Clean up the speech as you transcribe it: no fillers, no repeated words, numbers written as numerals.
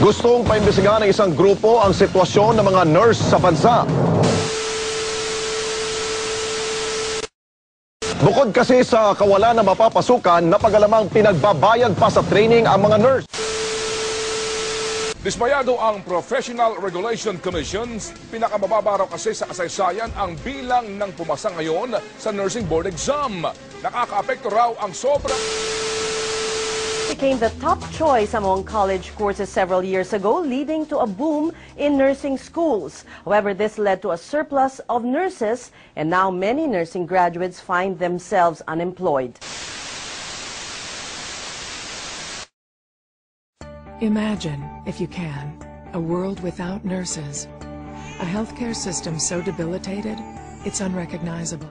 Gustong paimbestigahan ng isang grupo ang sitwasyon ng mga nurse sa bansa. Bukod kasi sa kawalan ng mapapasukan, napagalamang pinagbabayad pa sa training ang mga nurse. Dismayado ang Professional Regulation Commission. Pinakamababa raw kasi sa kasaysayan ang bilang ng pumasa ngayon sa nursing board exam. Nakakaapekto raw ang sobrang... Became the top choice among college courses several years ago, leading to a boom in nursing schools. However, this led to a surplus of nurses, and now many nursing graduates find themselves unemployed. Imagine, if you can, a world without nurses. A healthcare system so debilitated, it's unrecognizable.